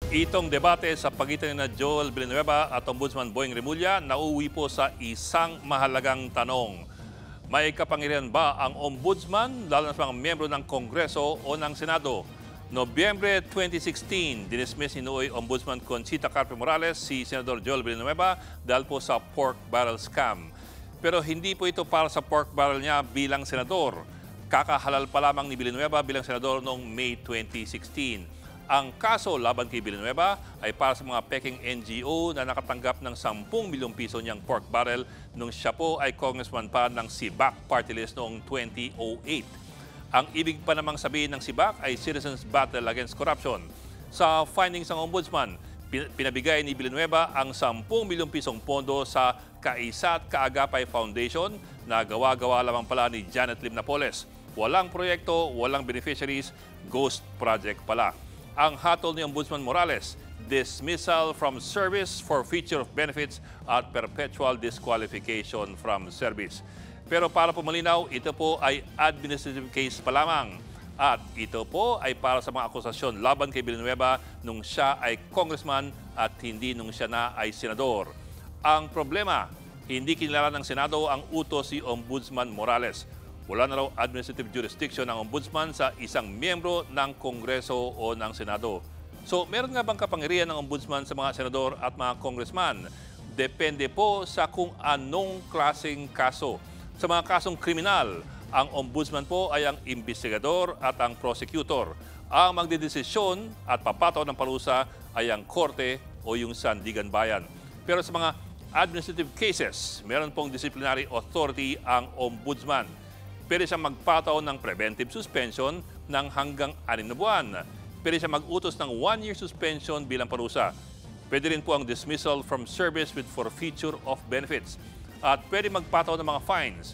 Itong debate sa pagitan ni Joel Villanueva at Ombudsman Boying Remulla nauwi po sa isang mahalagang tanong. May kapangyarihan ba ang Ombudsman lalo na sa mga miyembro ng Kongreso o ng Senado? Nobyembre 2016, dinismiss ni Nuoy Ombudsman Conchita Carpio Morales si Senador Joel Villanueva dahil po sa pork barrel scam. Pero hindi po ito para sa pork barrel niya bilang senador. Kakahalal pa lamang ni Villanueva bilang senador noong May 2016. Ang kaso laban kay Villanueva ay para sa mga peking NGO na nakatanggap ng 10 milyong piso niyang pork barrel nung siya po ay congressman pa ng SIBAC party list noong 2008. Ang ibig pa namang sabihin ng SIBAC ay Citizens Battle Against Corruption. Sa findings ng Ombudsman, pinabigay ni Villanueva ang 10 milyong pisong pondo sa Kaisa at Kaagapay Foundation na gawa-gawa lamang pala ni Janet Lim Napoles. Walang proyekto, walang beneficiaries, ghost project pala. Ang hatol ni Ombudsman Morales, dismissal from service, forfeiture of benefits at perpetual disqualification from service. Pero para po malinaw, ito po ay administrative case pa lamang. At ito po ay para sa mga akusasyon laban kay Villanueva nung siya ay congressman at hindi nung siya na ay senador. Ang problema, hindi kinilala ng Senado ang utos si Ombudsman Morales. Wala na raw administrative jurisdiction ng Ombudsman sa isang miyembro ng Kongreso o ng Senado. So, meron nga bang kapangyarihan ng Ombudsman sa mga senador at mga congressman? Depende po sa kung anong klaseng kaso. Sa mga kasong kriminal, ang Ombudsman po ay ang investigador at ang prosecutor. Ang magdedesisyon at papataw ng parusa ay ang korte o yung sandigan bayan. Pero sa mga administrative cases, meron pong disciplinary authority ang Ombudsman. Pwede siyang magpataw ng preventive suspension ng hanggang 6 na buwan. Pwede siyang mag-utos ng 1-year suspension bilang parusa. Pwede rin po ang dismissal from service with forfeiture of benefits. At pwede magpataw ng mga fines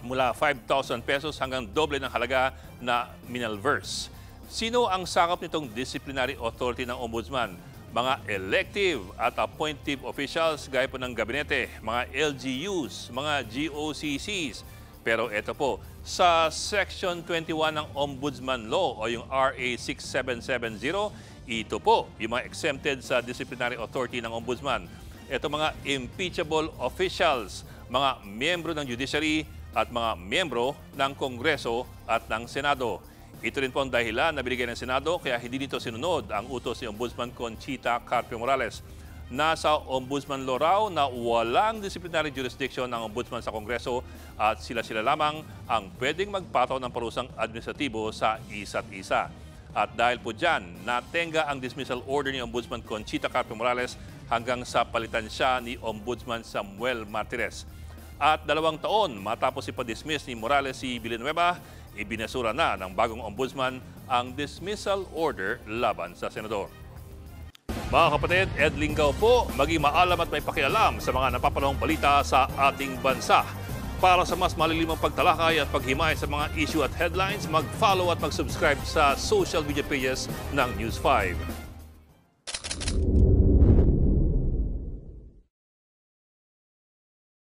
mula 5,000 pesos hanggang doble ng halaga na minalverse. Sino ang sakop nitong disciplinary authority ng Ombudsman? Mga elective at appointive officials gaya po ng gabinete, mga LGUs, mga GOCCs. Pero ito po, sa Section 21 ng Ombudsman Law o yung RA 6770, ito po yung mga exempted sa disciplinary authority ng Ombudsman. Ito mga impeachable officials, mga miyembro ng judiciary at mga miyembro ng Kongreso at ng Senado. Ito rin po ang dahilan na binigay ng Senado kaya hindi dito sinunod ang utos ni Ombudsman Conchita Carpio Morales. Nasa Ombudsman Law raw na walang disciplinary jurisdiction ng Ombudsman sa Kongreso at sila-sila lamang ang pwedeng magpataw ng parusang administratibo sa isa't isa. At dahil po dyan, natenga ang dismissal order ni Ombudsman Conchita Carpio Morales hanggang sa palitan siya ni Ombudsman Samuel Martires. At 2 taon matapos ipa-dismiss ni Morales si Villanueva, ibinasura na ng bagong Ombudsman ang dismissal order laban sa senador. Mga kapatid, Ed Lingaw po, maging maalam at may pakialam sa mga napapanahong balita sa ating bansa. Para sa mas malilimang pagtalakay at paghimay sa mga issue at headlines, mag-follow at mag-subscribe sa social media pages ng News 5.